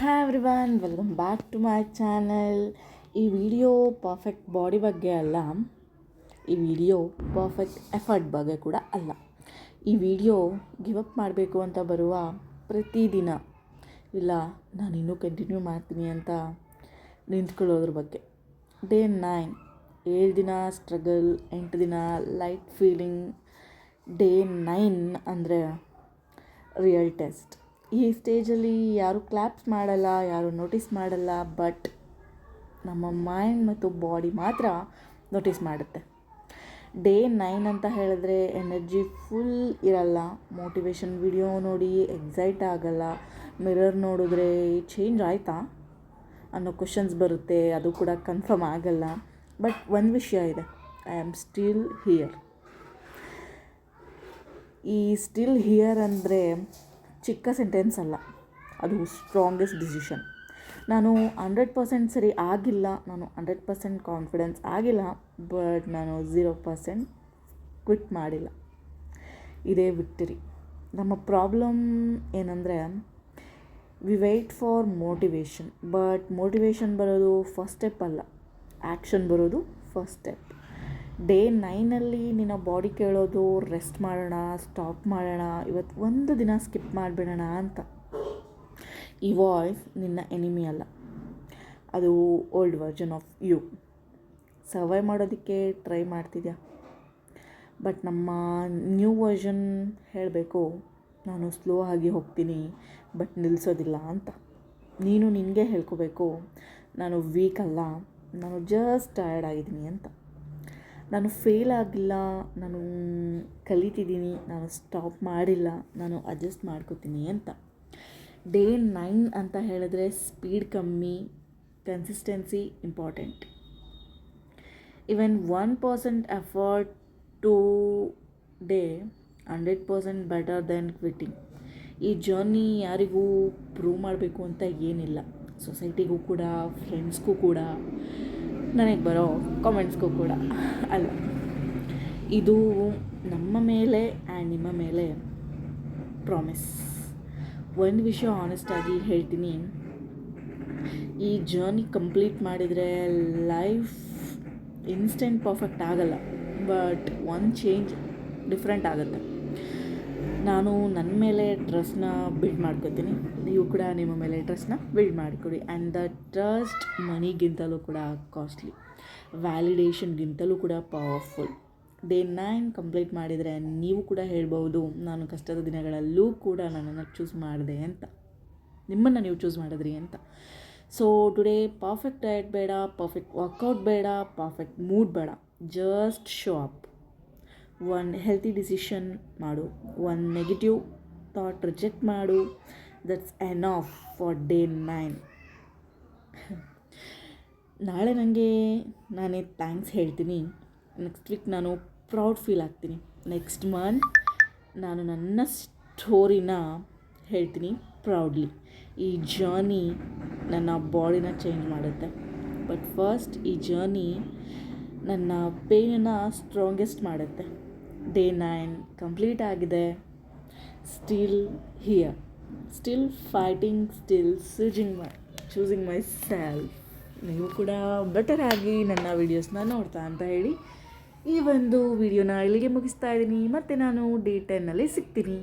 Hi everyone, welcome back to my channel. ಈ video perfect body ಬಗ್ಗೆ ಅಲ್ಲ, ಈ ವಿಡಿಯೋ ಪರ್ಫೆಕ್ಟ್ ಎಫರ್ಟ್ ಬಗ್ಗೆ ಕೂಡ ಅಲ್ಲ. ಈ ವಿಡಿಯೋ ಗಿವ್ ಅಪ್ ಮಾಡಬೇಕು ಅಂತ ಬರುವ ಪ್ರತಿದಿನ ಇಲ್ಲ ನಾನು ಇನ್ನೂ ಕಂಟಿನ್ಯೂ ಮಾಡ್ತೀನಿ ಅಂತ ನಿಂತ್ಕೊಳ್ಳೋದ್ರ ಬಗ್ಗೆ. ಡೇ 9, 7 ದಿನ ಸ್ಟ್ರಗಲ್, 8 ದಿನ ಲೈಟ್ ಫೀಲಿಂಗ್. ಡೇ 9 ಅಂದರೆ ರಿಯಲ್ ಟೆಸ್ಟ್. ಈ ಸ್ಟೇಜಲ್ಲಿ ಯಾರು ಕ್ಲ್ಯಾಪ್ಸ್ ಮಾಡಲ್ಲ, ಯಾರು ನೋಟಿಸ್ ಮಾಡಲ್ಲ, ಬಟ್ ನಮ್ಮ ಮೈಂಡ್ ಮತ್ತು ಬಾಡಿ ಮಾತ್ರ ನೋಟಿಸ್ ಮಾಡುತ್ತೆ. ಡೇ 9 ಅಂತ ಹೇಳಿದ್ರೆ ಎನರ್ಜಿ ಫುಲ್ ಇರಲ್ಲ, ಮೋಟಿವೇಶನ್ ವಿಡಿಯೋ ನೋಡಿ ಎಕ್ಸೈಟ್ ಆಗಲ್ಲ, ಮಿರರ್ ನೋಡಿದ್ರೆ ಚೇಂಜ್ ಆಯಿತಾ ಅನ್ನೋ ಕ್ವಶನ್ಸ್ ಬರುತ್ತೆ, ಅದು ಕೂಡ ಕನ್ಫರ್ಮ್ ಆಗಲ್ಲ. ಬಟ್ ಒಂದು ವಿಷಯ ಇದೆ, ಐ ಆಮ್ ಸ್ಟಿಲ್ ಹಿಯರ್. ಈ ಸ್ಟಿಲ್ ಹಿಯರ್ ಅಂದರೆ ಚಿಕ್ಕ ಸೆಂಟೆನ್ಸ್ ಅಲ್ಲ, ಅದು ಸ್ಟ್ರಾಂಗೆಸ್ಟ್ ಡಿಸಿಷನ್. ನಾನು 100% ಸರಿ ಆಗಿಲ್ಲ, ನಾನು 100% ಕಾನ್ಫಿಡೆನ್ಸ್ ಆಗಿಲ್ಲ, ಬಟ್ ನಾನು 0% ಕ್ವಿಟ್ ಮಾಡಿಲ್ಲ. ಇದೇ ವಿಕ್ಟರಿ. ನಮ್ಮ ಪ್ರಾಬ್ಲಮ್ ಏನಂದರೆ we wait for motivation, but motivation ಬರೋದು ಫಸ್ಟ್ ಸ್ಟೆಪ್ ಅಲ್ಲ, ಆ್ಯಕ್ಷನ್ ಬರೋದು ಫಸ್ಟ್ ಸ್ಟೆಪ್. ಡೇ 9 ನಿನ್ನ ಬಾಡಿ ಕೇಳೋದು ರೆಸ್ಟ್ ಮಾಡೋಣ, ಸ್ಟಾಪ್ ಮಾಡೋಣ, ಇವತ್ತು ಒಂದು ದಿನ ಸ್ಕಿಪ್ ಮಾಡಿಬಿಡೋಣ ಅಂತ. ಈ ವಾಯ್ಸ್ ನಿನ್ನ ಎನಿಮಿ ಅಲ್ಲ, ಅದು old version of you. Survive ಮಾಡೋದಕ್ಕೆ ಟ್ರೈ ಮಾಡ್ತಿದ್ಯಾ, ಬಟ್ ನಮ್ಮ ನ್ಯೂ ವರ್ಷನ್ ಹೇಳಬೇಕು, ನಾನು ಸ್ಲೋ ಆಗಿ ಹೋಗ್ತೀನಿ ಬಟ್ ನಿಲ್ಲಿಸೋದಿಲ್ಲ ಅಂತ. ನೀನು ನಿನಗೆ ಹೇಳ್ಕೋಬೇಕು, ನಾನು ವೀಕ್ ಅಲ್ಲ, ನಾನು ಜಸ್ಟ್ ಟಯರ್ಡ್ ಆಗಿದ್ದೀನಿ ಅಂತ. ನಾನು ಫೇಲ್ ಆಗಿಲ್ಲ, ನಾನು ಕಲಿತಿದ್ದೀನಿ, ನಾನು ಸ್ಟಾಪ್ ಮಾಡಿಲ್ಲ, ನಾನು ಅಡ್ಜಸ್ಟ್ ಮಾಡ್ಕೋತೀನಿ ಅಂತ. ಡೇ 9 ಅಂತ ಹೇಳಿದ್ರೆ ಸ್ಪೀಡ್ ಕಮ್ಮಿ, consistency important. Even 1% effort today 100% better than quitting. ಈ ಜರ್ನಿ ಯಾರಿಗೂ ಪ್ರೂವ್ ಮಾಡಬೇಕು ಅಂತ ಏನಿಲ್ಲ, ಸೊಸೈಟಿಗೂ ಕೂಡ, ಫ್ರೆಂಡ್ಸ್ಗೂ ಕೂಡ, ನನಗೆ ಬರೋ ಕಾಮೆಂಟ್ಸ್ಗೂ ಕೂಡ ಅಲ್ಲ. ಇದು ನಮ್ಮ ಮೇಲೆ ಆ್ಯಂಡ್ ನಿಮ್ಮ ಮೇಲೆ ಪ್ರಾಮಿಸ್. ಒಂದು ವಿಷಯ ಆನೆಸ್ಟಾಗಿ ಹೇಳ್ತೀನಿ, ಈ ಜರ್ನಿ ಕಂಪ್ಲೀಟ್ ಮಾಡಿದರೆ ಲೈಫ್ ಇನ್ಸ್ಟೆಂಟ್ ಪರ್ಫೆಕ್ಟ್ ಆಗಲ್ಲ, ಬಟ್ ಒಂದು ಚೇಂಜ್ ಡಿಫ್ರೆಂಟ್ ಆಗುತ್ತೆ. ನಾನು ನನ್ನ ಮೇಲೆ ಟ್ರಸ್ಟ್ನ ಬಿಲ್ಡ್ ಮಾಡ್ಕೋತೀನಿ, ನೀವು ಕೂಡ ನಿಮ್ಮ ಮೇಲೆ ಟ್ರಸ್ಟ್ನ ಬಿಲ್ಡ್ ಮಾಡಿಕೊಡಿ. ಆ್ಯಂಡ್ ದ ಟ್ರಸ್ಟ್ ಮನಿಗಿಂತಲೂ ಕೂಡ ಕಾಸ್ಟ್ಲಿ, ವ್ಯಾಲಿಡೇಷನ್ಗಿಂತಲೂ ಕೂಡ ಪವರ್ಫುಲ್. ಡೇ 9 ಕಂಪ್ಲೀಟ್ ಮಾಡಿದರೆ ನೀವು ಕೂಡ ಹೇಳ್ಬೋದು, ನಾನು ಕಷ್ಟದ ದಿನಗಳಲ್ಲೂ ಕೂಡ ನನ್ನನ್ನು ಚೂಸ್ ಮಾಡಿದೆ ಅಂತ, ನಿಮ್ಮನ್ನು ನೀವು ಚೂಸ್ ಮಾಡಿದ್ರಿ ಅಂತ. ಸೊ ಟುಡೇ ಪರ್ಫೆಕ್ಟ್ ಡಯಟ್ ಬೇಡ, ಪರ್ಫೆಕ್ಟ್ ವರ್ಕೌಟ್ ಬೇಡ, ಪರ್ಫೆಕ್ಟ್ ಮೂಡ್ ಬೇಡ, ಜಸ್ಟ್ ಶೋ ಅಪ್. ಒಂದು ಹೆಲ್ತಿ ಡಿಸಿಷನ್ ಮಾಡು, ಒಂದು ನೆಗೆಟಿವ್ ಥಾಟ್ ರಿಜೆಕ್ಟ್ ಮಾಡು, ದಟ್ಸ್ ಎನಫ್ ಫಾರ್ ಡೇ 9. ನಾಳೆ ನಾನೇ ಥ್ಯಾಂಕ್ಸ್ ಹೇಳ್ತೀನಿ, ನೆಕ್ಸ್ಟ್ ವೀಕ್ ನಾನು ಪ್ರೌಡ್ ಫೀಲ್ ಆಗ್ತೀನಿ, ನೆಕ್ಸ್ಟ್ ಮಂತ್ ನಾನು ನನ್ನ ಸ್ಟೋರಿನ ಹೇಳ್ತೀನಿ ಪ್ರೌಡ್ಲಿ. ಈ ಜರ್ನಿ ನನ್ನ ಬಾಡಿನ ಚೇಂಜ್ ಮಾಡುತ್ತೆ, ಬಟ್ ಫಸ್ಟ್ ಈ ಜರ್ನಿ ನನ್ನ ಪೇನನ್ನು ಸ್ಟ್ರಾಂಗೆಸ್ಟ್ ಮಾಡುತ್ತೆ. ಡೇ 9 ಕಂಪ್ಲೀಟ್ ಆಗಿದೆ, still here, still fighting, still choosing my self. ನೀವು ಕೂಡ ಬೆಟರ್ ಆಗಿ ನನ್ನ ವೀಡಿಯೋಸ್ನ ನೋಡ್ತಾ ಅಂತ ಹೇಳಿ ಈ ಒಂದು ವಿಡಿಯೋನ ಇಲ್ಲಿಗೆ ಮುಗಿಸ್ತಾ ಇದ್ದೀನಿ. ಮತ್ತು ನಾನು ಡೇ 10 ಸಿಗ್ತೀನಿ.